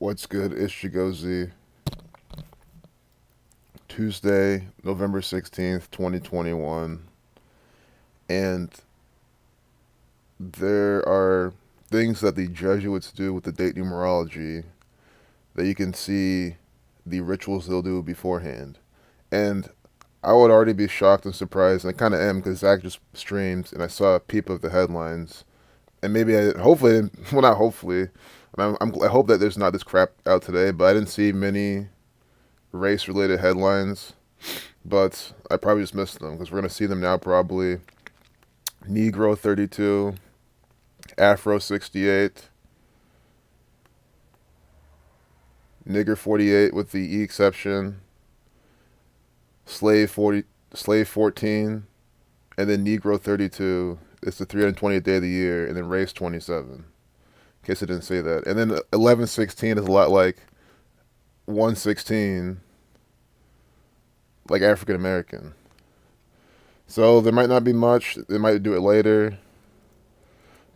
What's good? It's Chigozy. Tuesday, November 16th, 2021. And there are things that the Jesuits do with the date numerology that you can see the rituals they'll do beforehand. And I would already be shocked and surprised, and I kind of am because Zach just streamed and I saw a peep of the headlines. And maybe hopefully, well, not hopefully, I hope that there's not this crap out today, but I didn't see many race related headlines, but I probably just missed them because we're going to see them now probably. Negro 32, Afro 68, Nigger 48 with the E exception, Slave 40, Slave 14, and then Negro 32. It's the 320th day of the year, and then Race 27. In case I didn't say that. And then 1116 is a lot like 116, like African American. So there might not be much. They might do it later.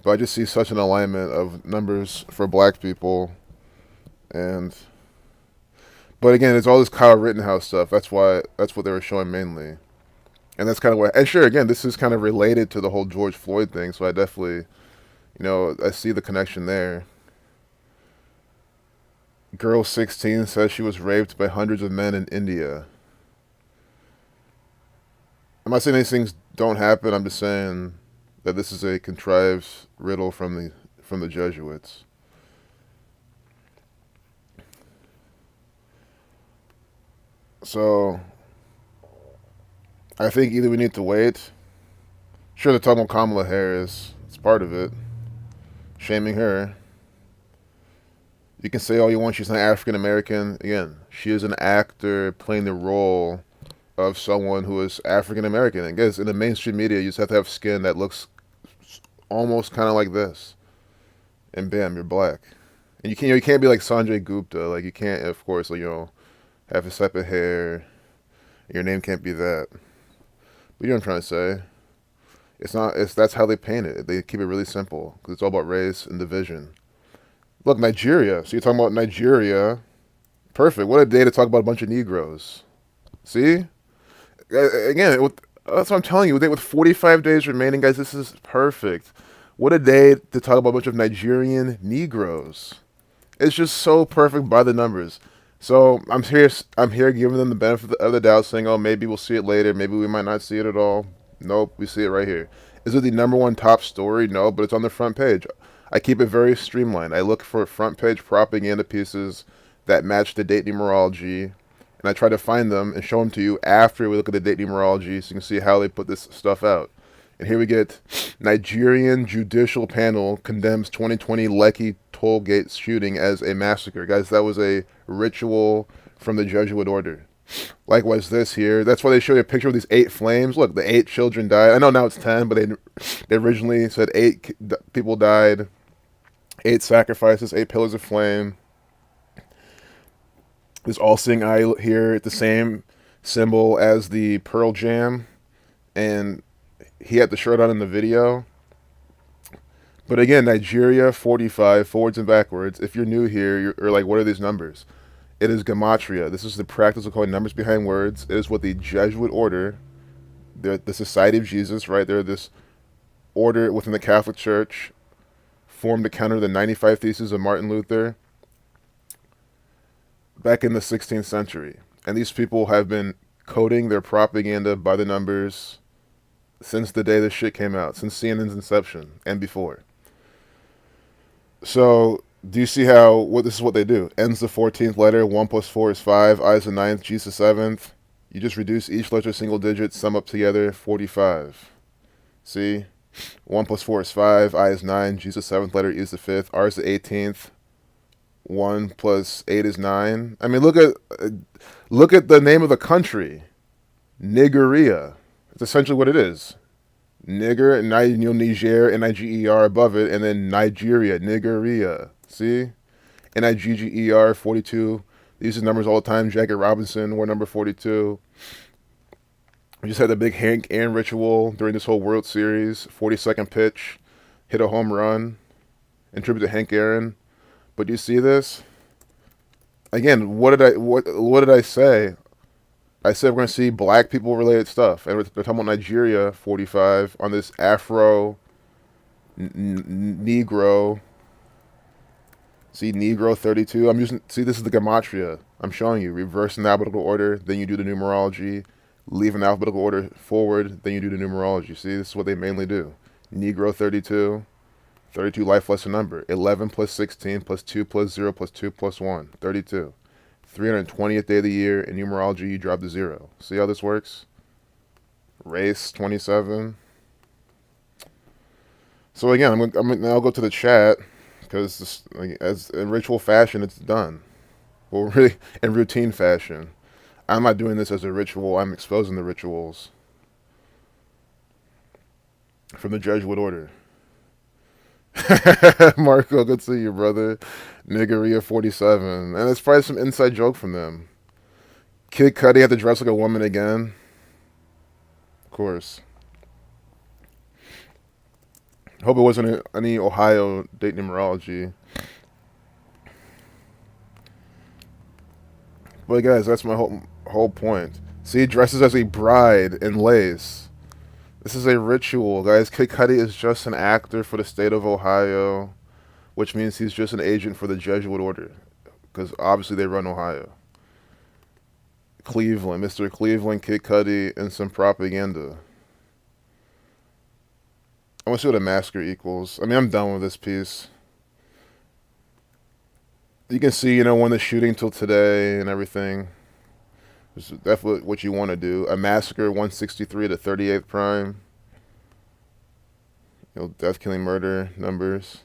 But I just see such an alignment of numbers for black people. And but again, it's all this Kyle Rittenhouse stuff. That's what they were showing mainly. And that's kind of what, and sure, again, this is kind of related to the whole George Floyd thing, so I definitely, I see the connection there. Girl 16 says she was raped by hundreds of men in India. I'm not saying these things don't happen. I'm just saying that this is a contrived riddle from the Jesuits. So I think either we need to wait. Sure, they're talking about Kamala Harris. It's part of it. Shaming her. You can say all you want. She's not African American. Again, she is an actor playing the role of someone who is African American. I guess in the mainstream media, you just have to have skin that looks almost kind of like this, and bam, you're black. And you can't be like Sanjay Gupta. Like you can't, of course, have this type of hair. Your name can't be that. But you know what I'm trying to say. It's not. It's that's how they paint it. They keep it really simple because it's all about race and division. Look, Nigeria. So you're talking about Nigeria. Perfect. What a day to talk about a bunch of Negroes. See? Again, that's what I'm telling you. With 45 days remaining, guys, this is perfect. What a day to talk about a bunch of Nigerian Negroes. It's just so perfect by the numbers. So I'm here. I'm here giving them the benefit of the doubt, saying, "Oh, maybe we'll see it later. Maybe we might not see it at all." Nope, we see it right here. Is it the number one top story? No, but it's on the front page. I keep it very streamlined. I look for front page propaganda pieces that match the date numerology, and I try to find them and show them to you after we look at the date numerology so you can see how they put this stuff out. And here we get Nigerian judicial panel condemns 2020 Lekki toll gate shooting as a massacre. Guys, that was a ritual from the Jesuit order. Likewise, this here. That's why they show you a picture of these 8 flames. Look, the 8 children died. I know now it's 10, but they originally said people died. 8 sacrifices, 8 pillars of flame. This all-seeing eye here, the same symbol as the Pearl Jam, and he had the shirt on in the video. But again, Nigeria 45 forwards and backwards. If you're new here, you're like, what are these numbers? It is gematria. This is the practice of calling numbers behind words. It is what the Jesuit order, the Society of Jesus, right? They're this order within the Catholic Church, formed to counter the 95 Theses of Martin Luther back in the 16th century. And these people have been coding their propaganda by the numbers since the day this shit came out, since CNN's inception and before. So, do you see how this is what they do? N's the 14th letter, 1 plus 4 is 5, I is the ninth, G's the 7th. You just reduce each letter single digit, sum up together, 45. See? 1 plus 4 is 5, I is 9, G's the 7th letter, E is the 5th, R is the 18th. 1 plus 8 is 9. I mean, look at the name of the country. Nigeria. It's essentially what it is. Nigger, Niger, Niger above it, and then Nigeria, Nigeria. See? Nigger, 42. They use these numbers all the time. Jackie Robinson wore number 42. We just had the big Hank Aaron ritual during this whole World Series. 42nd pitch, hit a home run in tribute to Hank Aaron. But do you see this? Again, what did I say? I said we're going to see black people related stuff, and they're talking about Nigeria 45 on this Afro Negro. See Negro 32. I'm using. See, this is the gematria. I'm showing you. Reverse in alphabetical order, then you do the numerology. Leave in alphabetical order forward, then you do the numerology. See, this is what they mainly do. Negro 32. 32 life lesson number. 11 plus 16 plus 2 plus 0 plus 2 plus 1. 32. 320th day of the year. In numerology, you drop the 0. See how this works? Race 27. So again, I'm now go to the chat because as in ritual fashion, it's done. Well, really, in routine fashion. I'm not doing this as a ritual. I'm exposing the rituals from the Jesuit order. Marco, good to see you, brother. Niggeria 47. And it's probably some inside joke from them. Kid Cudi had to dress like a woman again. Of course. Hope it wasn't any Ohio date numerology. But guys, that's my whole point. See, he dresses as a bride in lace. This is a ritual, guys. Kid Cudi is just an actor for the state of Ohio, which means he's just an agent for the Jesuit order, because obviously they run Ohio. Cleveland, Mr. Cleveland, Kid Cudi, and some propaganda. I want to see what a massacre equals. I mean, I'm done with this piece. You can see, when the shooting till today and everything. That's what you want to do. A massacre, 163 to 38th prime. Death, killing, murder numbers.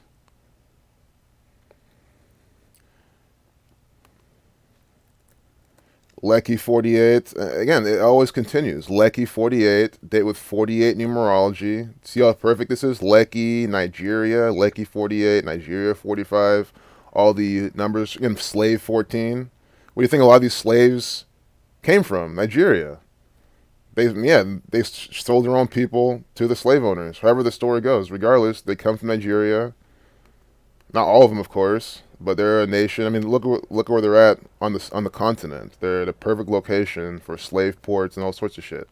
Lecky 48. Again, it always continues. Lecky 48, date with 48 numerology. See how perfect this is? Lecky, Nigeria, Lecky 48, Nigeria 45. All the numbers. Again, slave 14. What do you think a lot of these slaves came from? Nigeria. They sold their own people to the slave owners. However the story goes. Regardless, they come from Nigeria. Not all of them, of course, but they're a nation. I mean, look at where they're at on the continent. They're the perfect location for slave ports and all sorts of shit.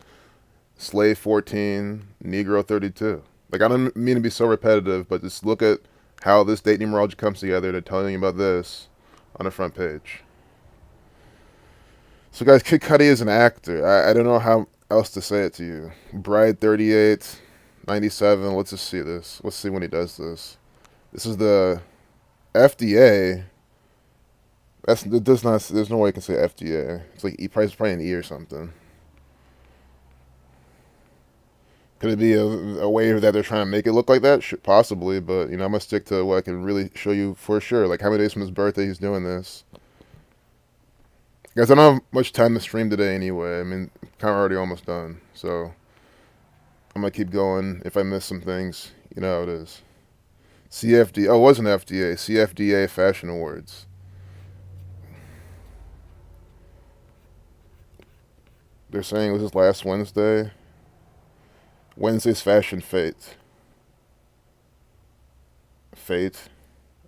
Slave 14, Negro 32. Like, I don't mean to be so repetitive, but just look at how this date numerology comes together. They're telling you about this on the front page. So, guys, Kid Cudi is an actor. I don't know how else to say it to you. Bride 38, 97. Let's just see this. Let's see when he does this. This is the FDA. There's no way I can say FDA. It's like probably an E or something. Could it be a way that they're trying to make it look like that? Possibly, but I'm gonna stick to what I can really show you for sure. Like how many days from his birthday he's doing this. Guys, I don't have much time to stream today anyway. I mean, kind of already almost done. So I'm gonna keep going. If I miss some things, you know how it is. CFD. Oh, it wasn't FDA. CFDA Fashion Awards. They're saying it was this last Wednesday. Wednesday's Fashion Fate. Fate.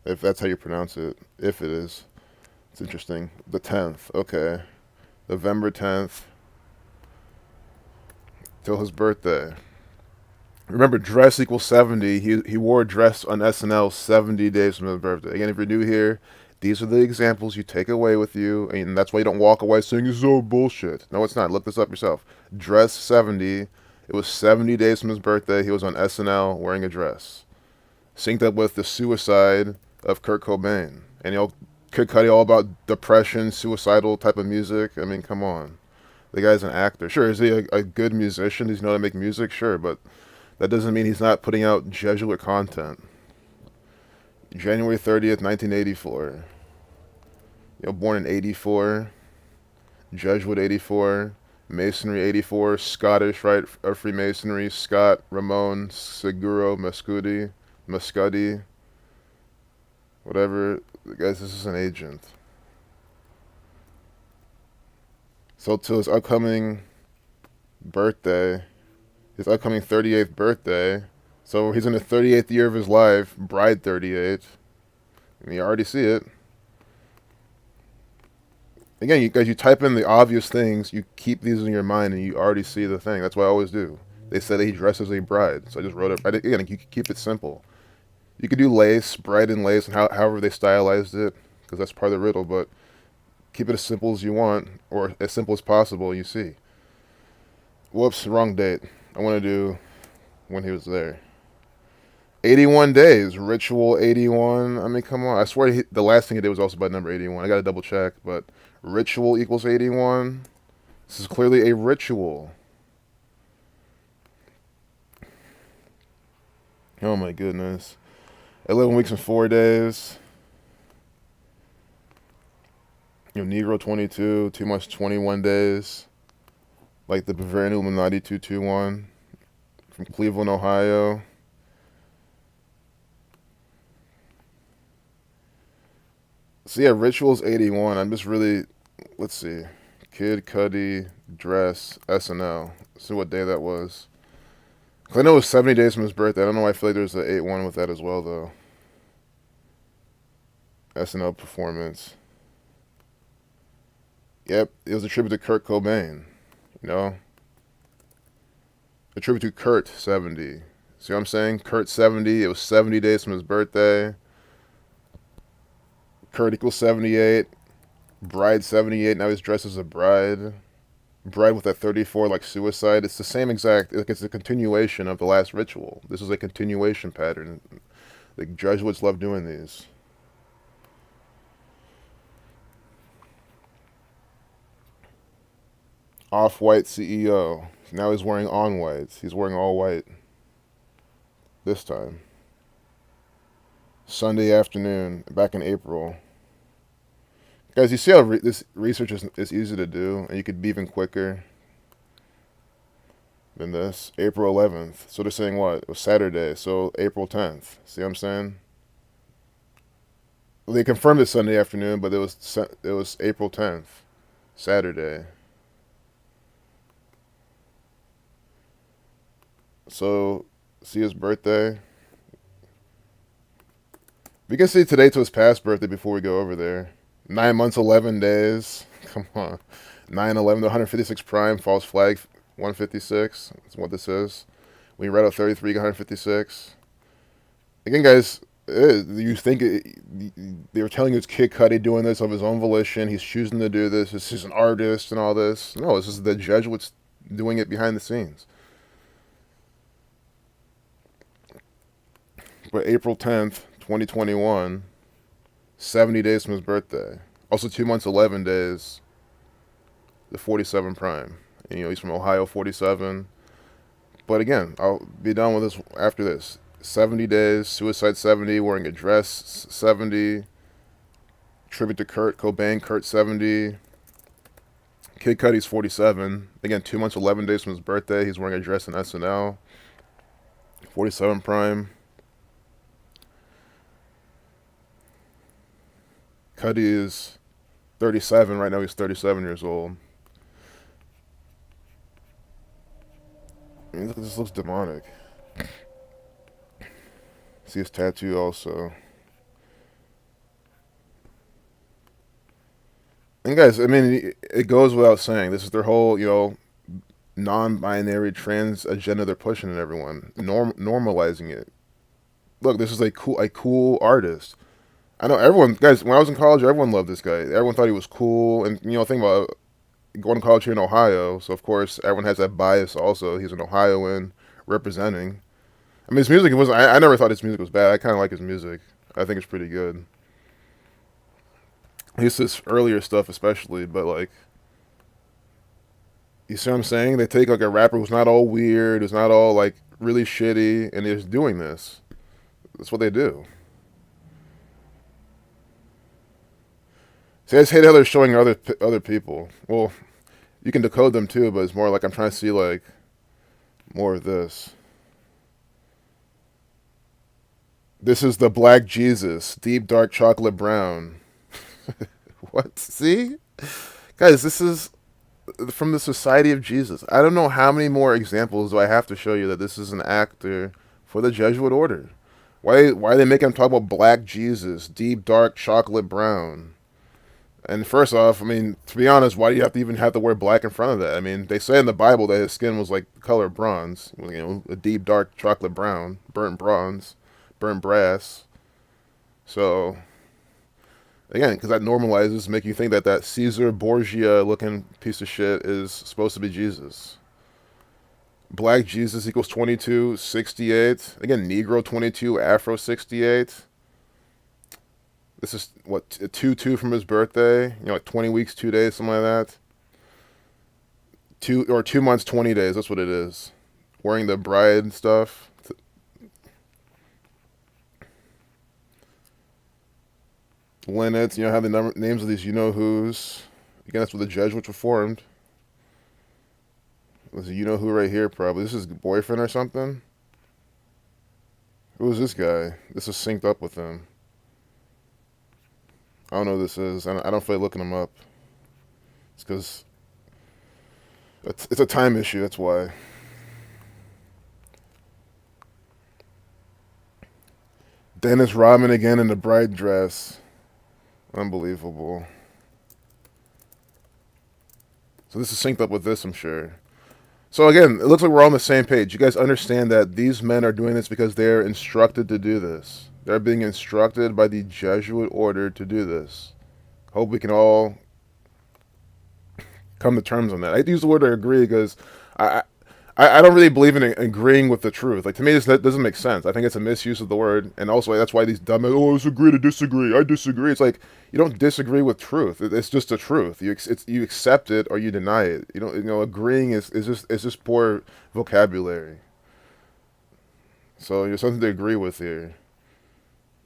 If that's how you pronounce it. If it is. It's interesting. The 10th. Okay. November 10th. Till his birthday. Remember, dress equals 70. He wore a dress on SNL 70 days from his birthday. Again, if you're new here, these are the examples you take away with you, and that's why you don't walk away saying it's so bullshit. No, it's not. Look this up yourself. Dress 70. It was 70 days from his birthday. He was on SNL wearing a dress. Synced up with the suicide of Kurt Cobain. And Kid Cudi all about depression, suicidal type of music. I mean, come on. The guy's an actor. Sure, is he a good musician? Does he know how to make music? Sure, but that doesn't mean he's not putting out Jesuit content. January 30th, 1984. Born in 84. Jesuit 84. Masonry 84. Scottish Rite of Freemasonry. Scott, Ramon, Seguro, Muscudi. Whatever. Guys, this is an agent. So to his upcoming birthday, his upcoming 38th birthday. So he's in the 38th year of his life, bride 38. And you already see it. Again, you guys, you type in the obvious things, you keep these in your mind, and you already see the thing. That's what I always do. They said that he dresses a bride, so I just wrote it. Again, you can keep it simple. You could do lace, bride and lace, and however they stylized it, because that's part of the riddle. But keep it as simple as you want, or as simple as possible. You see. Whoops, wrong date. I want to do when he was there. 81 days, ritual 81. I mean, come on. I swear the last thing he did was also by number 81. I got to double check, but ritual equals 81. This is clearly a ritual. Oh my goodness. 11 weeks and 4 days. Negro 22, 2 months, 21 days. Like the Bavarian Illuminati 221 from Cleveland, Ohio. So yeah, Rituals 81. I'm just really, let's see. Kid Cudi, Dress, SNL. See what day that was. Cause I know it was 70 days from his birthday. I don't know why I feel like there's an 8-1 with that as well, though. SNL performance. Yep, it was a tribute to Kurt Cobain. You know? A tribute to Kurt 70. See what I'm saying? Kurt 70. It was 70 days from his birthday. Kurt equals 78. Bride 78. Now he's dressed as a bride. Bride with a 34 like suicide. It's the same exact. It's a continuation of the last ritual. This is a continuation pattern. The Jesuits love doing these. Off-white CEO. Now he's wearing on-whites. He's wearing all white. This time. Sunday afternoon, back in April. Guys, you see how this research is easy to do, and you could be even quicker than this. April 11th. So they're saying what? It was Saturday, so April 10th. See what I'm saying? Well, they confirmed it Sunday afternoon, but it was April 10th, Saturday. So, see his birthday. We can see today to his past birthday before we go over there. 9 months, 11 days. Come on. 9/11 to 156 prime, false flag 156. That's what this is. When you read out 33, 156. Again, guys, you think they were telling you it's Kid Cudi doing this of his own volition. He's choosing to do this. He's an artist and all this. No, this is the Jesuits doing it behind the scenes. But April 10th, 2021, 70 days from his birthday. Also 2 months, 11 days, the 47 prime. And, he's from Ohio, 47. But again, I'll be done with this after this. 70 days, Suicide 70, wearing a dress 70, tribute to Kurt Cobain, Kurt 70, Kid Cudi's 47. Again, 2 months, 11 days from his birthday, he's wearing a dress in SNL, 47 prime. Cudi is 37 right now. He's 37 years old. I mean, look, this looks demonic. See his tattoo also. And guys, I mean, it goes without saying. This is their whole, non-binary trans agenda they're pushing at everyone, normalizing it. Look, this is a cool artist. I know everyone, guys. When I was in college, everyone loved this guy. Everyone thought he was cool, and think about going to college here in Ohio. So of course, everyone has that bias. Also, he's an Ohioan representing. I mean, his music was. I never thought his music was bad. I kind of like his music. I think it's pretty good. His earlier stuff, especially, but like, you see what I'm saying? They take like a rapper who's not all weird, who's not all like really shitty, and they're just doing this. That's what they do. See, I just hate how they're showing other people. Well, you can decode them too, but it's more like I'm trying to see like more of this. This is the Black Jesus, deep dark chocolate brown. What? See? Guys, this is from the Society of Jesus. I don't know how many more examples do I have to show you that this is an actor for the Jesuit order. Why are they making him talk about Black Jesus, deep dark chocolate brown? And first off, I mean, to be honest, why do you have to even have to wear black in front of that? I mean, they say in the Bible that his skin was like the color of bronze, a deep, dark chocolate brown, burnt bronze, burnt brass. So again, because that normalizes, make you think that that Caesar Borgia looking piece of shit is supposed to be Jesus. Black Jesus equals 2268. Again, Negro 22, Afro 68. This is what 2-2 from his birthday. Like 20 weeks, 2 days, something like that. 2 months, 20 days. That's what it is. Wearing the bride stuff. Linnets. Have the names of these who's. Again, that's what the Jesuits were formed. There's a who right here, probably. This is boyfriend or something. Who is this guy? This is synced up with him. I don't know who this is. I don't feel like looking him up. It's because it's a time issue. That's why. Dennis Rodman again in the bride dress. Unbelievable. So this is synced up with this, I'm sure. So again, it looks like we're all on the same page. You guys understand that these men are doing this because they're instructed to do this. They're being instructed by the Jesuit order to do this. Hope we can all come to terms on that. I use the word agree because I I don't really believe in agreeing with the truth. Like, to me, this doesn't make sense. I think it's a misuse of the word, and also that's why these dumb let's agree to disagree. I disagree. It's like you don't disagree with truth. It's just the truth. You accept it or you deny it. Agreeing is just poor vocabulary. So there's something to agree with here.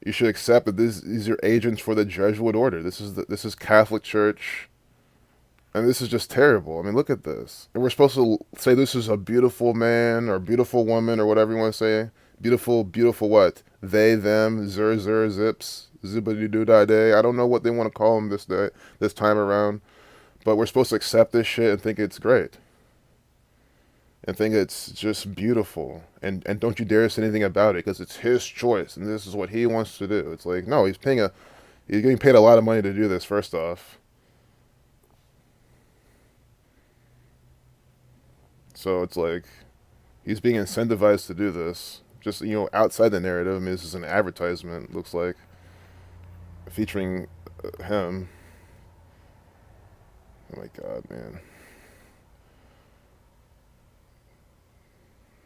You should accept that these are agents for the Jesuit order. This is Catholic Church. And this is just terrible. I mean, look at this. And we're supposed to say this is a beautiful man or beautiful woman or whatever you want to say. Beautiful, beautiful what? They, them, zips, zibbity doo dah day. I don't know what they want to call them this time around. But we're supposed to accept this shit and think it's great. And think it's just beautiful. And don't you dare say anything about it because it's his choice and this is what he wants to do. It's like, no, he's getting paid a lot of money to do this, first off. So it's like he's being incentivized to do this. Just outside the narrative. I mean, this is an advertisement. Looks like featuring him. Oh my god, man!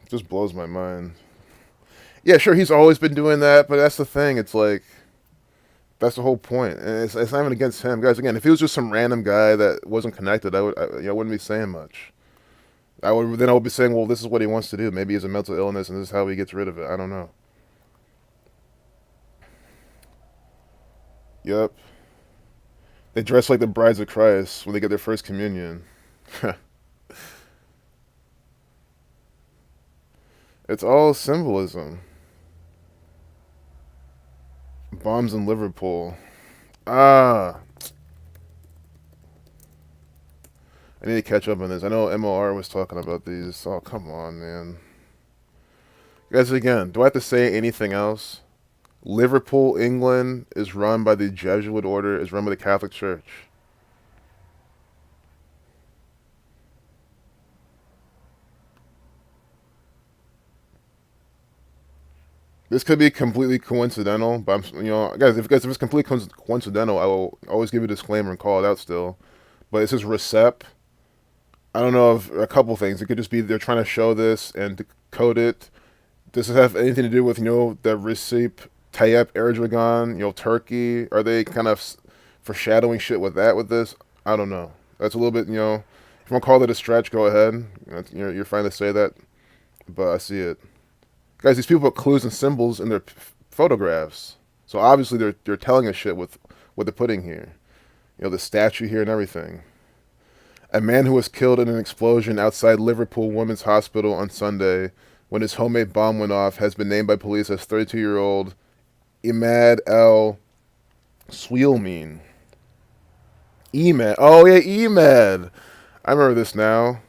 It just blows my mind. Yeah, sure, he's always been doing that, but that's the thing. It's like that's the whole point, and it's not even against him, guys. Again, if he was just some random guy that wasn't connected, I wouldn't be saying much. I would be saying, well, this is what he wants to do. Maybe he's a mental illness, and this is how he gets rid of it. I don't know. Yep. They dress like the brides of Christ when they get their first communion. It's all symbolism. Bombs in Liverpool. Ah, I need to catch up on this. I know MOR was talking about these. Oh, come on, man. Guys, again, do I have to say anything else? Liverpool, England is run by the Jesuit order, is run by the Catholic Church. This could be completely coincidental, but guys, if it's completely coincidental, I will always give you a disclaimer and call it out still. But it says Recep. I don't know of a couple things. It could just be they're trying to show this and decode it. Does it have anything to do with the Recep Tayyip Erdogan, Turkey? Are they kind of foreshadowing shit with this? I don't know. That's a little bit, if you want to call it a stretch, go ahead. You're fine to say that, but I see it. Guys, these people put clues and symbols in their photographs, so obviously they're telling us shit with what they're putting here. The statue here and everything. A man who was killed in an explosion outside Liverpool Women's Hospital on Sunday when his homemade bomb went off has been named by police as 32-year-old Imad El Swilmeen. Emad. Oh, yeah, Emad. I remember this now.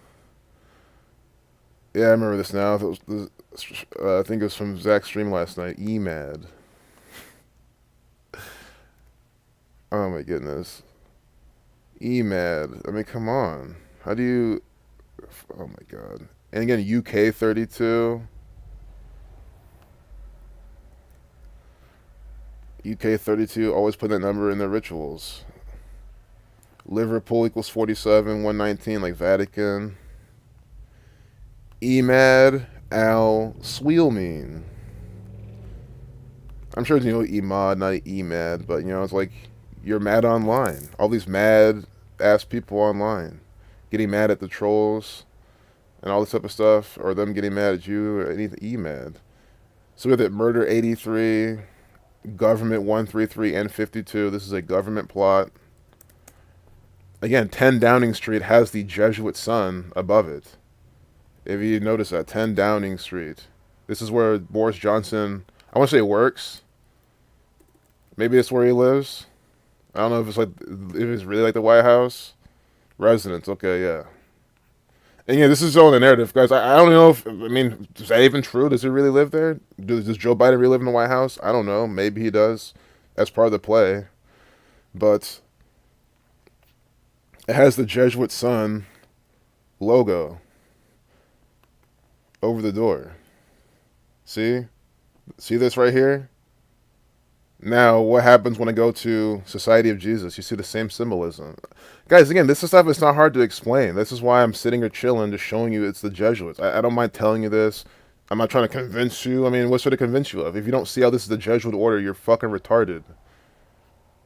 Yeah, I remember this now. I think it was from Zach's stream last night. Emad. Oh, my goodness. EMAD. I mean, come on. How do you? Oh my god. And again, UK 32. UK 32. Always put that number in their rituals. Liverpool equals 47. 119 like Vatican. EMAD Al Sweelmean. I'm sure you know EMAD, not EMAD, but you know it's like you're mad online. All these mad ass people online getting mad at the trolls and all this type of stuff, or them getting mad at you, or anything. EMAD. So we have that murder 83, government 133 and 52. This is a government plot. Again, 10 Downing Street has the Jesuit sun above it. If you notice that, 10 Downing Street. This is where Boris Johnson, I want to say works. Maybe it's where he lives. I don't know if it's really like the White House. Residence, okay, yeah. And yeah, this is all in the narrative, guys. I don't know if, I mean, is that even true? Does he really live there? Does Joe Biden really live in the White House? I don't know. Maybe he does. That's part of the play. But it has the Jesuit sun logo over the door. See? See this right here? Now, what happens when I go to Society of Jesus? You see the same symbolism. Guys, again, this stuff is not hard to explain. This is why I'm sitting here chilling, just showing you it's the Jesuits. I don't mind telling you this. I'm not trying to convince you. I mean, what's there to convince you of? If you don't see how this is the Jesuit order, you're fucking retarded.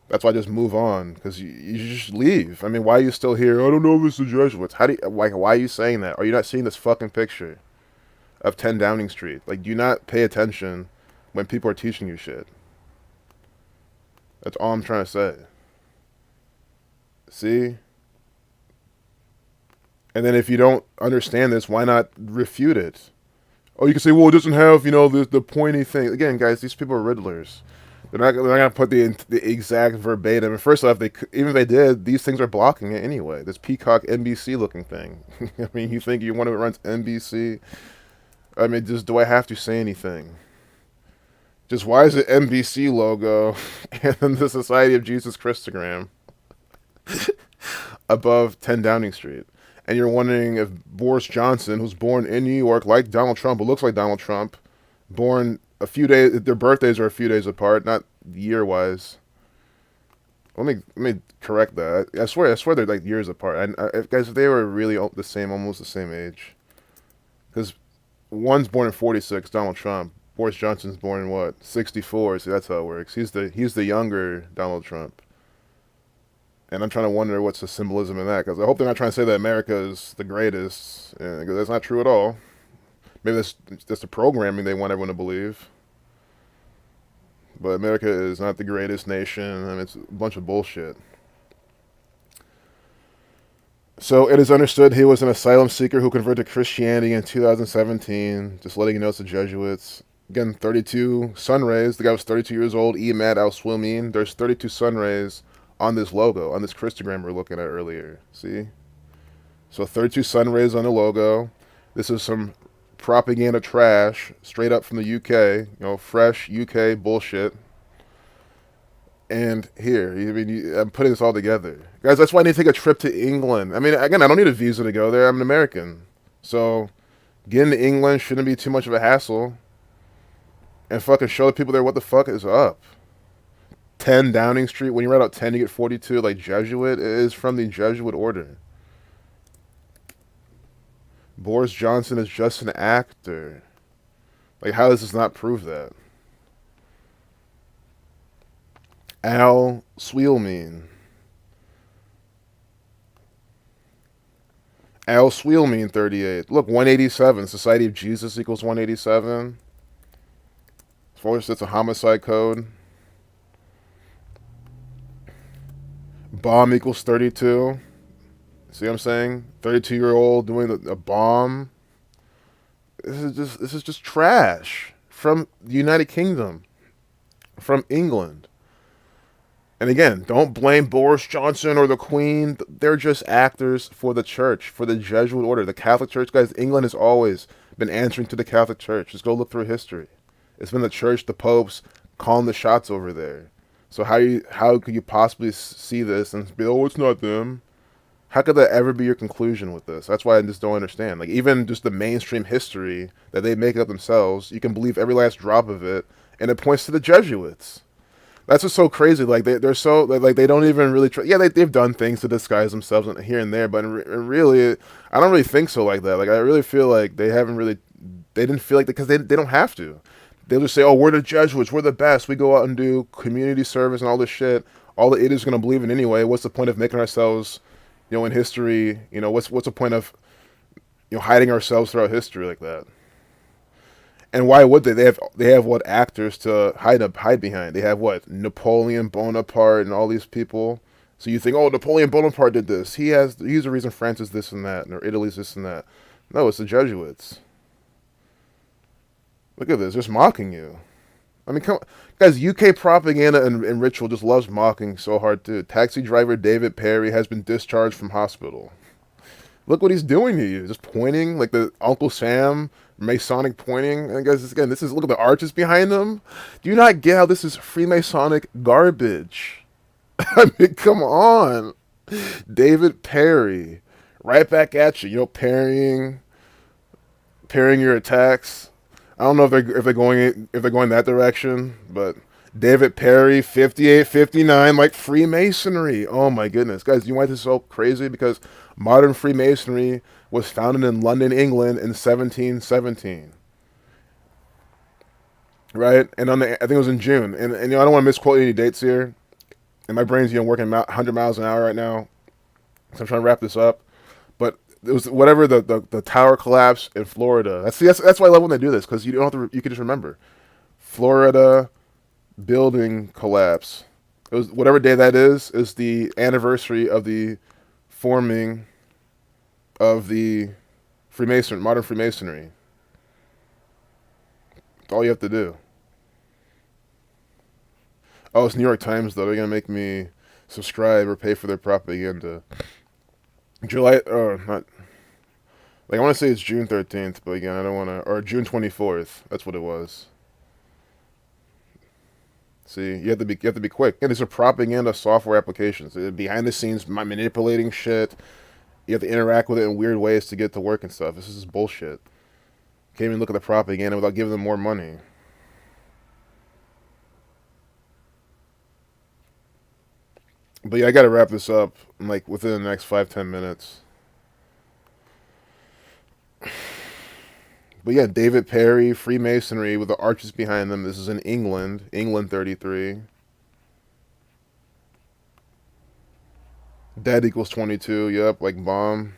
That's why I just move on, because you just leave. I mean, why are you still here? I don't know if it's the Jesuits. Why are you saying that? Are you not seeing this fucking picture of 10 Downing Street? Like, do you not pay attention when people are teaching you shit? That's all I'm trying to say. See? And then if you don't understand this, why not refute it? Oh, you can say, well, it doesn't have, the pointy thing. Again, guys, these people are riddlers. They're not gonna put the exact verbatim. And first off, even if they did, these things are blocking it anyway. This peacock NBC looking thing. I mean, you think you want to run NBC? I mean, do I have to say anything? Just why is it NBC logo and then the Society of Jesus Christogram above 10 Downing Street? And you're wondering if Boris Johnson, who's born in New York like Donald Trump, who looks like Donald Trump, born a few days, their birthdays are a few days apart, not year-wise. Let me correct that. I swear they're like years apart. And guys, if they were really the same, almost the same age, because one's born in 46, Donald Trump. Boris Johnson's born in what? 64. See, that's how it works. He's the younger Donald Trump. And I'm trying to wonder what's the symbolism in that, because I hope they're not trying to say that America is the greatest, because that's not true at all. Maybe that's the programming they want everyone to believe. But America is not the greatest nation, and it's a bunch of bullshit. So it is understood he was an asylum seeker who converted to Christianity in 2017. Just letting you know it's the Jesuits. Again, 32 sun rays. The guy was 32 years old. Emad al-Swilmin. There's 32 sun rays on this logo, on this Christogram we were looking at earlier. See? So 32 sun rays on the logo. This is some propaganda trash straight up from the UK. Fresh UK bullshit. And here, I'm putting this all together. Guys, that's why I need to take a trip to England. I mean, again, I don't need a visa to go there. I'm an American. So getting to England shouldn't be too much of a hassle. And fucking show the people there what the fuck is up. 10 Downing Street. When you write out 10, you get 42. Like Jesuit, it is from the Jesuit order. Boris Johnson is just an actor. Like, how does this not prove that? Al Sweelmean. Al Sweelmean 38. Look, 187. Society of Jesus equals 187. Of course, it's a homicide code. Bomb equals 32. See what I'm saying? 32-year-old doing a bomb. This is just trash from the United Kingdom, from England. And again, don't blame Boris Johnson or the Queen. They're just actors for the church, for the Jesuit order. The Catholic Church, guys, England has always been answering to the Catholic Church. Just go look through history. It's been the church, the popes, calling the shots over there. So how could you possibly see this and be, oh, it's not them? How could that ever be your conclusion with this? That's why I just don't understand. Like, even just the mainstream history that they make up themselves, you can believe every last drop of it, and it points to the Jesuits. That's what's so crazy. Like they're so like they don't even really try. Yeah, they've done things to disguise themselves here and there, but really, I don't really think so like that. Like I really feel like they didn't feel like that because they don't have to. They'll just say, oh, we're the Jesuits, we're the best. We go out and do community service and all this shit. All the idiots are gonna believe in anyway. What's the point of making ourselves, in history? What's the point of hiding ourselves throughout history like that? And why would they? They have what actors to hide behind? They have what Napoleon Bonaparte and all these people. So you think, oh, Napoleon Bonaparte did this. He's the reason France is this and that, or Italy's this and that. No, it's the Jesuits. Look at this, just mocking you. I mean, come guys, UK propaganda and ritual just loves mocking so hard too. Taxi driver David Perry has been discharged from hospital. Look what he's doing to you. Just pointing like the Uncle Sam Masonic pointing. And guys, this is look at the arches behind him. Do you not get how this is Freemasonic garbage? I mean, come on. David Perry. Right back at you. Parrying your attacks. I don't know if they're going that direction, but David Perry, 58, 59, like Freemasonry. Oh my goodness. Guys, you know why this is so crazy? Because modern Freemasonry was founded in London, England in 1717. Right? And I think it was in June. And I don't want to misquote any dates here. And my brain's, working 100 miles an hour right now. So I'm trying to wrap this up. But it was whatever the tower collapse in Florida. That's why I love when they do this, because you don't have to, you can just remember. Florida building collapse. It was whatever day that is the anniversary of the forming of the modern Freemasonry. That's all you have to do. Oh, it's New York Times though. They're gonna make me subscribe or pay for their propaganda. July, not like I want to say it's June 13th, but again, I don't want to, or June 24th. That's what it was. See, you have to be quick. And these are propaganda software applications. They're behind the scenes manipulating shit. You have to interact with it in weird ways to get to work and stuff. This is bullshit. Can't even look at the propaganda without giving them more money. But yeah, I gotta wrap this up like within the next 5-10 minutes. But yeah, David Perry, Freemasonry with the arches behind them. This is in England, England 33. Dead equals 22. Yep, like bomb.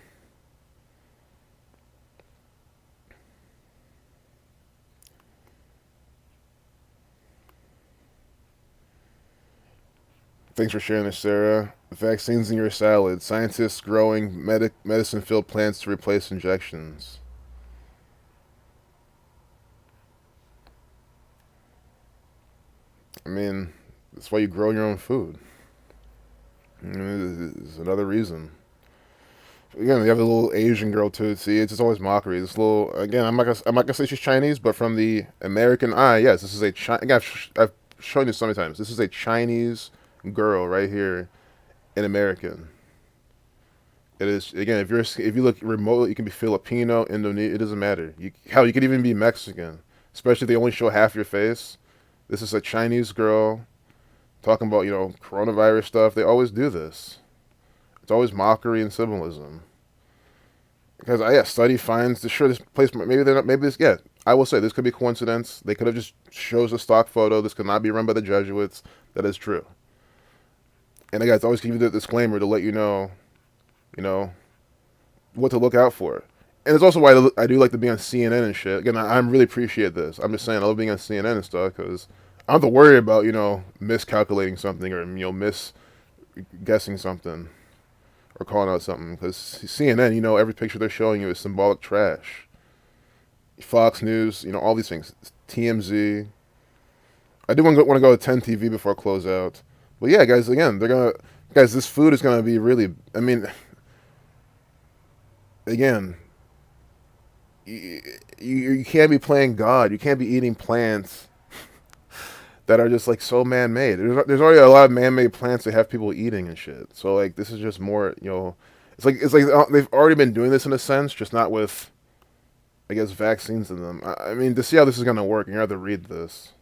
Thanks for sharing this, Sarah. Vaccines in your salad. Scientists growing medicine-filled plants to replace injections. I mean, that's why you grow your own food. It's another reason. Again, you have the little Asian girl too. See, it's just always mockery. This little again, I'm not gonna say she's Chinese, but from the American eye, yes, this is a I've shown you so many times. This is a Chinese girl right here in American. It is again. If you look remotely, you can be Filipino, Indonesian. It doesn't matter. You could even be Mexican, especially if they only show half your face. This is a Chinese girl talking about coronavirus stuff. They always do this. It's always mockery and symbolism. Because study finds this place maybe they're not maybe this I will say this could be coincidence. They could have just shows a stock photo. This could not be run by the Jesuits. That is true. And the guys always give you the disclaimer to let you know what to look out for. And it's also why I do like to be on CNN and shit. Again, I really appreciate this. I'm just saying I love being on CNN and stuff because I don't have to worry about miscalculating something or guessing something or calling out something because CNN, every picture they're showing you is symbolic trash. Fox News, all these things. TMZ. I do want to go to 10 TV before I close out. But yeah, guys, again, this food is gonna be really. I mean, again, you can't be playing God. You can't be eating plants that are just like so man-made. There's already a lot of man-made plants that have people eating and shit. So like this is just more, it's like they've already been doing this in a sense, just not with, I guess, vaccines in them. I mean, to see how this is gonna work, you have to read this.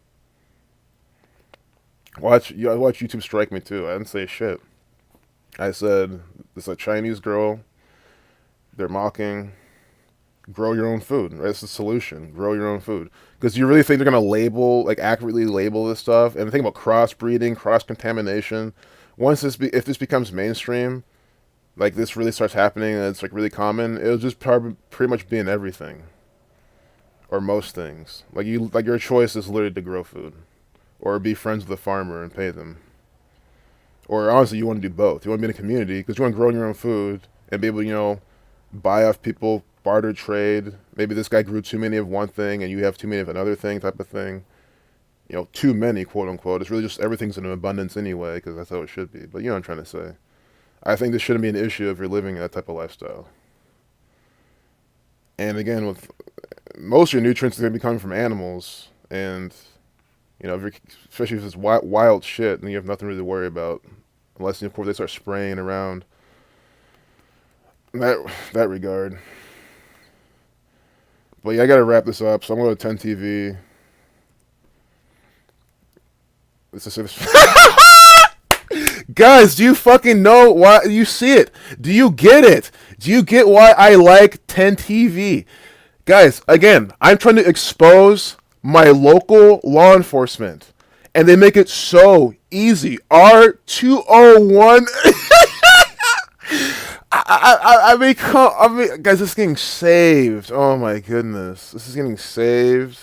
Watch YouTube strike me too. I didn't say shit. I said it's a Chinese girl. They're mocking. Grow your own food. Right? That's the solution. Grow your own food. Because you really think they're gonna accurately label this stuff? And the thing about crossbreeding, cross contamination. If this becomes mainstream, like this really starts happening and it's like really common, it'll just probably pretty much be in everything or most things. Like your choice is literally to grow food, or be friends with a farmer and pay them. Or honestly, you want to do both. You want to be in a community because you want to grow your own food and be able to, buy off people, barter trade. Maybe this guy grew too many of one thing and you have too many of another thing, type of thing. Too many, quote unquote. It's really just everything's in abundance anyway because that's how it should be. But you know what I'm trying to say. I think this shouldn't be an issue if you're living that type of lifestyle. And again, with most of your nutrients are going to be coming from animals, and especially if it's wild shit, then you have nothing really to worry about, unless of course they start spraying around. In that regard. But yeah, I gotta wrap this up, so I'm going to 10 TV. Guys, do you fucking know why? You see it? Do you get it? Do you get why I like 10 TV? Guys, again, I'm trying to expose my local law enforcement, and they make it so easy. R201. I mean, guys, this is getting saved. Oh my goodness, this is getting saved.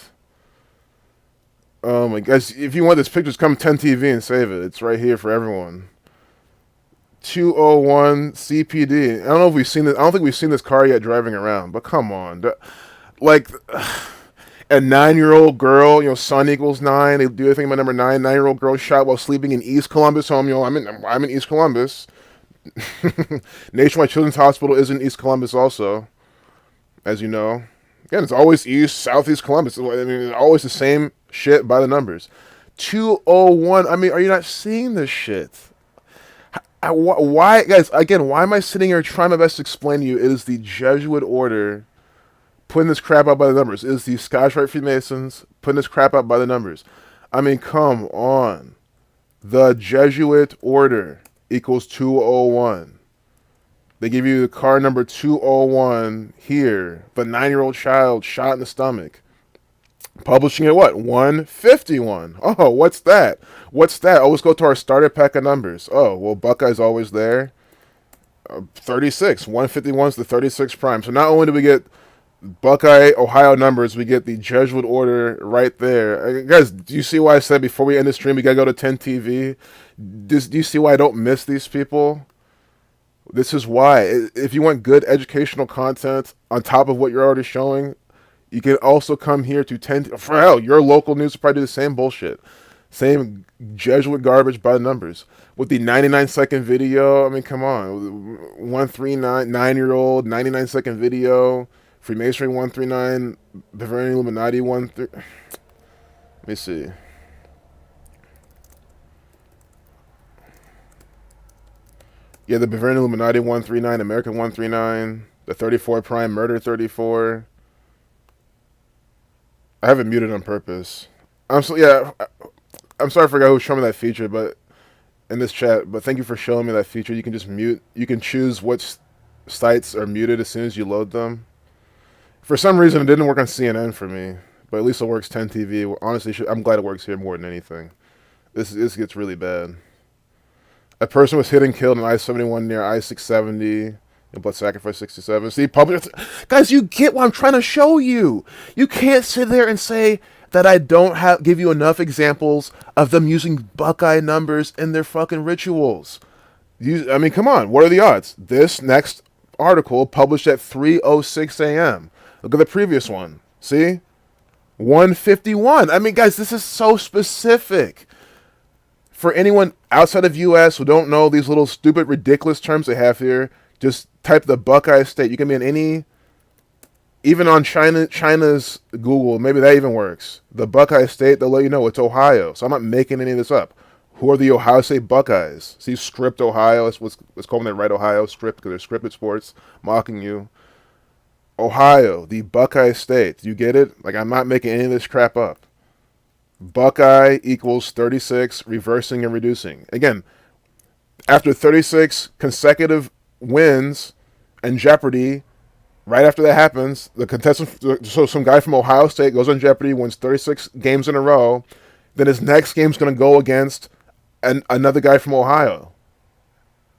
Oh my guys, if you want this picture, just come 10 TV and save it. It's right here for everyone. 201 CPD. I don't know if we've seen this. I don't think we've seen this car yet driving around. But come on, like a 9-year-old girl. Sun equals 9. They do anything about number 9. 9-year-old girl shot while sleeping in East Columbus home. I'm in East Columbus. Nationwide Children's Hospital is in East Columbus also, as you know. Again, it's always East, Southeast Columbus. I mean, it's always the same shit by the numbers. 201. I mean, are you not seeing this shit? Why, guys? Again, why am I sitting here trying my best to explain to you? It is the Jesuit order putting this crap out by the numbers. It is the Scottish Rite Freemasons putting this crap out by the numbers. I mean, come on. The Jesuit order equals 201. They give you the car number 201 here. The 9-year-old child shot in the stomach. Publishing at what? 151. Oh, what's that? Oh, let's go to our starter pack of numbers. Oh, well, Buckeye's always there. 36. 151 is the 36 prime. So not only do we get Buckeye, Ohio numbers, we get the Jesuit order right there. Guys, do you see why I said before we end the stream, we got to go to 10 TV? Do you see why I don't miss these people? This is why. If you want good educational content on top of what you're already showing, you can also come here to 10. For hell, your local news will probably do the same bullshit. Same Jesuit garbage by the numbers. With the 99-second video, I mean, come on. 139, 9-year-old, 99-second video. Freemasonry 139, Bavarian Illuminati 13. Let me see. Yeah, the Bavarian Illuminati 139, American 139, the 34 Prime Murder 34. I have it muted on purpose. I'm sorry I forgot who showed me that feature, but in this chat. But thank you for showing me that feature. You can just mute. You can choose which sites are muted as soon as you load them. For some reason, it didn't work on CNN for me, but at least it works 10 TV. Honestly, I'm glad it works here more than anything. This gets really bad. A person was hit and killed in I-71 near I-670 in Blood Sacrifice 67. See, public guys, you get what I'm trying to show you. You can't sit there and say that I don't give you enough examples of them using Buckeye numbers in their fucking rituals. I mean, come on. What are the odds? This next article published at 3:06 a.m. Look at the previous one. See? 151. I mean, guys, this is so specific. For anyone outside of U.S. who don't know these little stupid, ridiculous terms they have here, just type the Buckeye State. You can be in any Even on China's Google, maybe that even works. The Buckeye State, they'll let you know it's Ohio. So I'm not making any of this up. Who are the Ohio State Buckeyes? See, script Ohio. Let's call them the right Ohio script because they're scripted sports, mocking you. Ohio, the Buckeye State. You get it? Like, I'm not making any of this crap up. Buckeye equals 36, reversing and reducing. Again, after 36 consecutive wins and Jeopardy, right after that happens, the contestant, so some guy from Ohio State goes on Jeopardy, wins 36 games in a row. Then his next game's going to go against another guy from Ohio.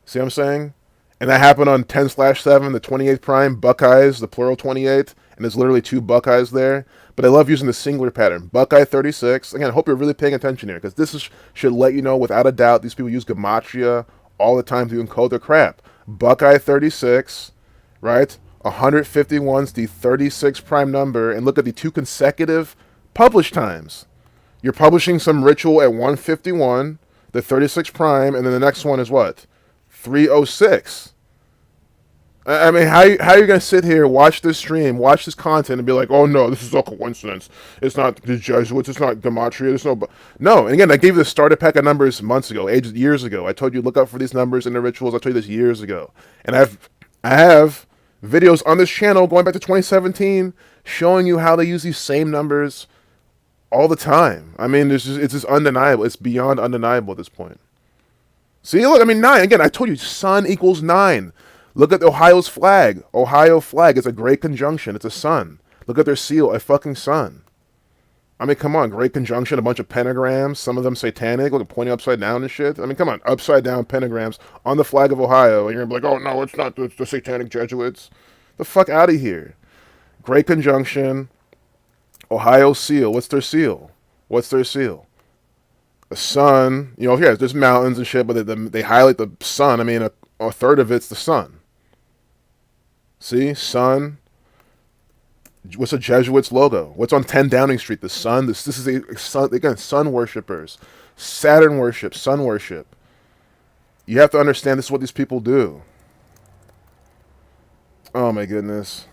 See what I'm saying? And that happened on 10/7, the 28th prime, Buckeyes, the plural 28, and there's literally two Buckeyes there. But I love using the singular pattern. Buckeye 36. Again, I hope you're really paying attention here, because should let you know without a doubt these people use gematria all the time to encode their crap. Buckeye 36, right? 151's the 36 prime number, and look at the two consecutive publish times. You're publishing some ritual at 151, the 36 prime, and then the next one is what? 306. I mean, how are you going to sit here, watch this stream, watch this content, and be like, oh no, this is all coincidence. It's not the Jesuits, it's not gematria, there's no... No, and again, I gave you the starter pack of numbers months ago, years ago. I told you look out for these numbers in the rituals. I told you this years ago. And I have videos on this channel going back to 2017 showing you how they use these same numbers all the time. I mean, it's just undeniable. It's beyond undeniable at this point. See, look, I mean, 9. Again, I told you, sun equals 9. Look at Ohio's flag. Ohio flag is a great conjunction. It's a sun. Look at their seal, a fucking sun. I mean, come on, great conjunction, a bunch of pentagrams, some of them satanic, look at pointing upside down and shit. I mean, come on, upside down pentagrams on the flag of Ohio, and you're gonna be like, oh no, it's not the satanic Jesuits. The fuck out of here. Great conjunction, Ohio seal. What's their seal? What's their seal? The sun. You know, yeah, there's mountains and shit, but they highlight the sun. I mean, a third of it's the sun. See, sun. What's a Jesuits logo? What's on 10 Downing Street? The sun. This is a sun, again, sun worshippers. Saturn worship, sun worship. You have to understand this is what these people do. Oh my goodness.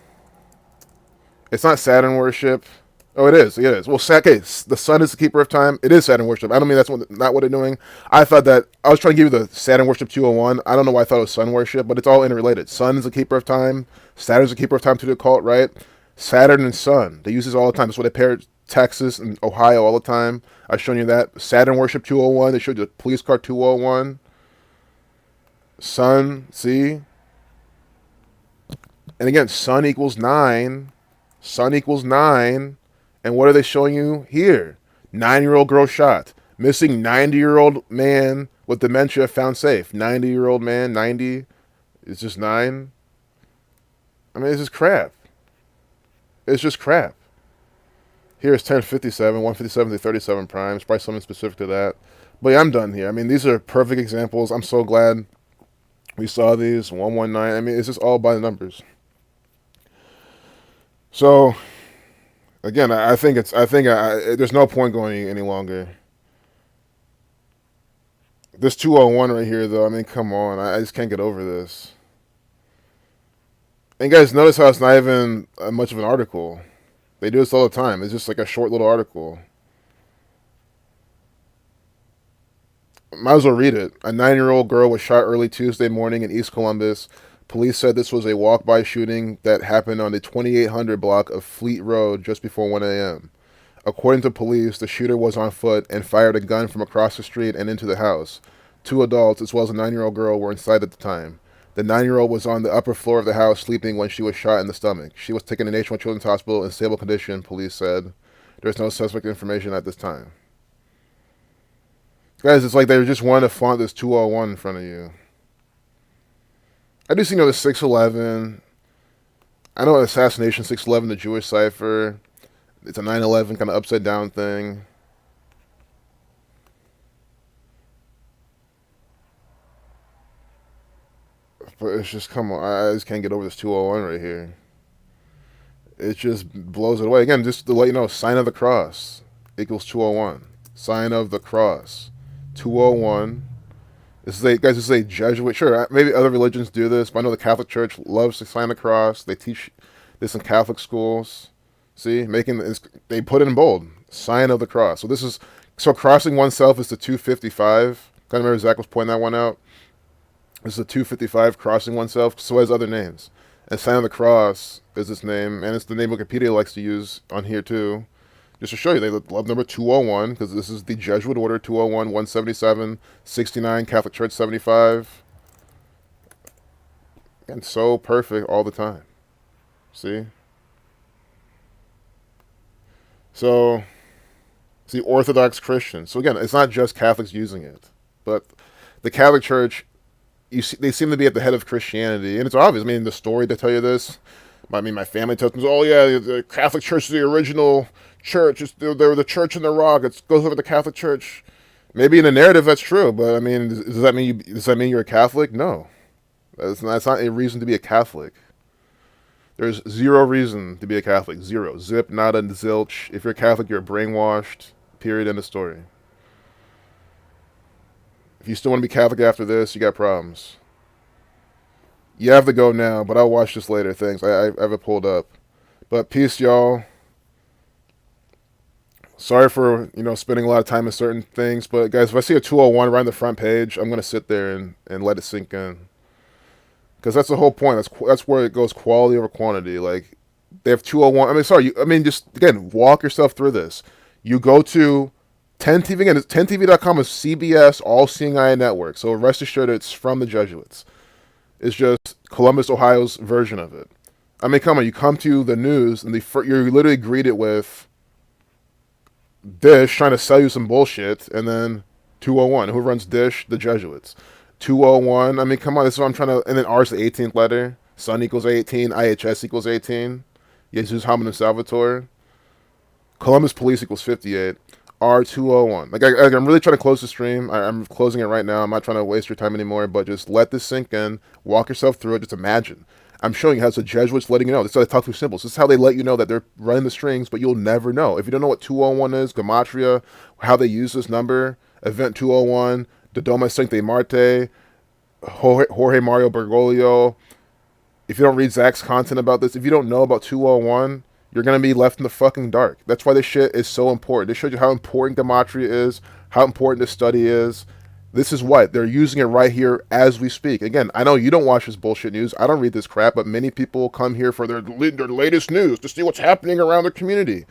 It's not Saturn worship. Oh, it is. It is. Well, okay, the sun is the keeper of time. It is Saturn worship. I don't mean that's not what they're doing. I thought that I was trying to give you the Saturn worship 201. I don't know why I thought it was sun worship, but it's all interrelated. Sun is the keeper of time. Saturn's the keeper of time to the occult, right? Saturn and sun. They use this all the time. That's why they pair Texas and Ohio all the time. I've shown you that. Saturn worship 201. They showed you the police car 201. Sun, see? And again, sun equals 9. Sun equals 9. And what are they showing you here? 9-year-old girl shot. Missing 90-year-old man with dementia found safe. 90-year-old man, 90. It's just 9. I mean, it's just crap. It's just crap. Here's 1057, 157 to 37 primes. Probably something specific to that. But yeah, I'm done here. I mean, these are perfect examples. I'm so glad we saw these. 119. I mean, it's just all by the numbers. So... Again, I think there's no point going any longer. This 201 right here, though, I mean, come on. I just can't get over this. And guys, notice how it's not even much of an article. They do this all the time. It's just like a short little article. Might as well read it. A 9-year-old girl was shot early Tuesday morning in East Columbus. Police said this was a walk-by shooting that happened on the 2800 block of Fleet Road just before 1 a.m. According to police, the shooter was on foot and fired a gun from across the street and into the house. 2 adults, as well as a 9-year-old girl, were inside at the time. The 9-year-old was on the upper floor of the house sleeping when she was shot in the stomach. She was taken to Nationwide Children's Hospital in stable condition, police said. There's no suspect information at this time. Guys, it's like they just wanted to flaunt this 201 in front of you. I do see, the 611. I know Assassination 611, the Jewish cipher. It's a 9/11 kind of upside down thing. But it's just, come on, I just can't get over this 201 right here. It just blows it away. Again, just to let you know, sign of the cross equals 201. Sign of the cross. 201. This is a Jesuit. Sure, maybe other religions do this, but I know the Catholic Church loves to sign the cross. They teach this in Catholic schools. See, they put it in bold, sign of the cross. So crossing oneself is the 255. Kind of remember Zach was pointing that one out. This is the 255, crossing oneself. So it has other names. And sign of the cross is its name, and it's the name Wikipedia likes to use on here too. Just to show you, they love number 201, because this is the Jesuit order, 201, 177, 69, Catholic Church 75. And so perfect all the time. See? So, it's the Orthodox Christian. So again, it's not just Catholics using it, but the Catholic Church, they seem to be at the head of Christianity, and it's obvious. I mean, the story they tell you this. I mean, my family tells me, oh yeah, the Catholic Church is the original church. They were the church in the rock. It goes over the Catholic Church. Maybe in the narrative that's true, but I mean, does that mean you're a Catholic? No, that's not a reason to be a Catholic. There's zero reason to be a Catholic. Zero. Zip, nada, zilch. If you're a Catholic, you're brainwashed. Period. End of story. If you still want to be Catholic after this, you got problems. You have to go now, but I'll watch this later. Thanks. I have it pulled up. But peace, y'all. Sorry for, spending a lot of time on certain things. But, guys, if I see a 201 right on the front page, I'm going to sit there and let it sink in. Because that's the whole point. That's where it goes, quality over quantity. Like, they have 201. Just, again, walk yourself through this. You go to 10TV. Again, 10TV.com is CBS All-Seeing Eye Network. So rest assured it's from the Jesuits. It's just Columbus, Ohio's version of it. I mean, come on. You come to the news, and you're literally greeted with Dish trying to sell you some bullshit, and then 201. Who runs Dish? The Jesuits. 201. I mean, come on. This is what I'm trying to. And then R's the 18th letter. Sun equals 18. IHS equals 18. Jesus Hominum Salvator. Columbus Police equals 58. R201. I'm really trying to close the stream. I'm closing it right now. I'm not trying to waste your time anymore, but just let this sink in. Walk yourself through it. Just imagine. I'm showing you how it's the Jesuits letting you know. This is how they talk through symbols. This is how they let you know that they're running the strings, but you'll never know. If you don't know what 201 is, Gematria, how they use this number, Event 201, the Doma Sancte Marte, Jorge Mario Bergoglio. If you don't read Zach's content about this, if you don't know about 201, you're going to be left in the fucking dark. That's why this shit is so important. This shows you how important Gematria is, how important this study is. This is what they're using it right here as we speak. Again, I know you don't watch this bullshit news. I don't read this crap, but many people come here for their latest news to see what's happening around their community.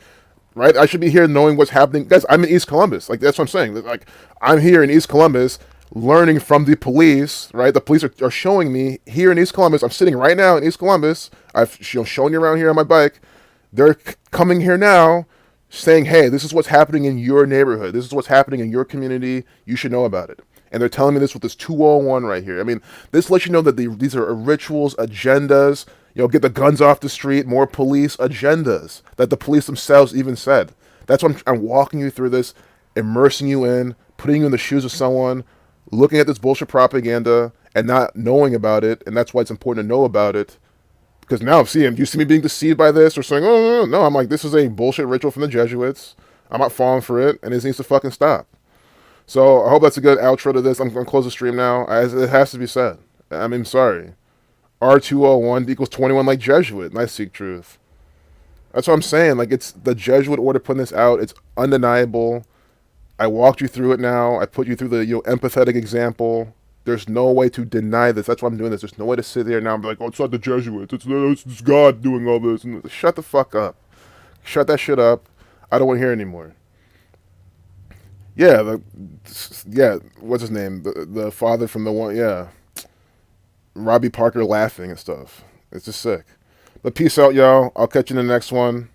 Right? I should be here knowing what's happening. Guys, I'm in East Columbus. Like, that's what I'm saying. Like, I'm here in East Columbus learning from the police, right? The police are showing me here in East Columbus. I'm sitting right now in East Columbus. I've shown you around here on my bike. They're coming here now saying, hey, this is what's happening in your neighborhood. This is what's happening in your community. You should know about it. And they're telling me this with this 201 right here. I mean, this lets you know that these are rituals, agendas. Get the guns off the street, more police agendas that the police themselves even said. That's why I'm walking you through this, immersing you in, putting you in the shoes of someone, looking at this bullshit propaganda and not knowing about it. And that's why it's important to know about it. Because now do you see me being deceived by this or saying, oh, no, I'm like, this is a bullshit ritual from the Jesuits. I'm not falling for it, and it needs to fucking stop. So I hope that's a good outro to this. I'm going to close the stream now. It has to be said. I mean, sorry. R201 equals 21 like Jesuit. And I seek truth. That's what I'm saying. Like, it's the Jesuit order putting this out. It's undeniable. I walked you through it now. I put you through the empathetic example. There's no way to deny this. That's why I'm doing this. There's no way to sit there now and be like, oh, it's not the Jesuits. It's God doing all this. And shut the fuck up. Shut that shit up. I don't want to hear anymore. Yeah, what's his name? The father from the one, yeah. Robbie Parker laughing and stuff. It's just sick. But peace out, y'all. I'll catch you in the next one.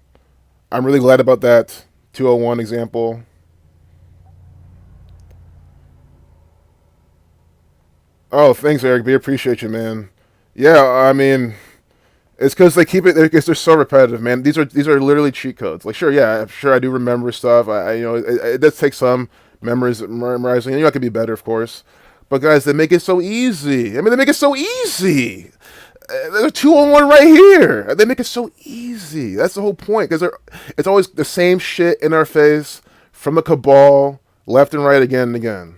I'm really glad about that 201 example. Oh, thanks, Eric B. Appreciate you, man. Yeah, I mean, it's because they keep it. Because they're so repetitive, man. These are literally cheat codes. Like, sure, yeah, I'm sure I do remember stuff. It does take some memorizing. I could be better, of course. But guys, they make it so easy. I mean, they make it so easy. There's 201 right here. They make it so easy. That's the whole point. Because it's always the same shit in our face from the cabal, left and right, again and again.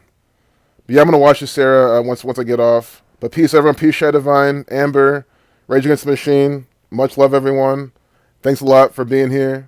But yeah, I'm gonna watch this, Sarah, once I get off. But peace, everyone. Peace, Shy Divine, Amber, Rage Against the Machine, Much love, everyone. Thanks a lot for being here.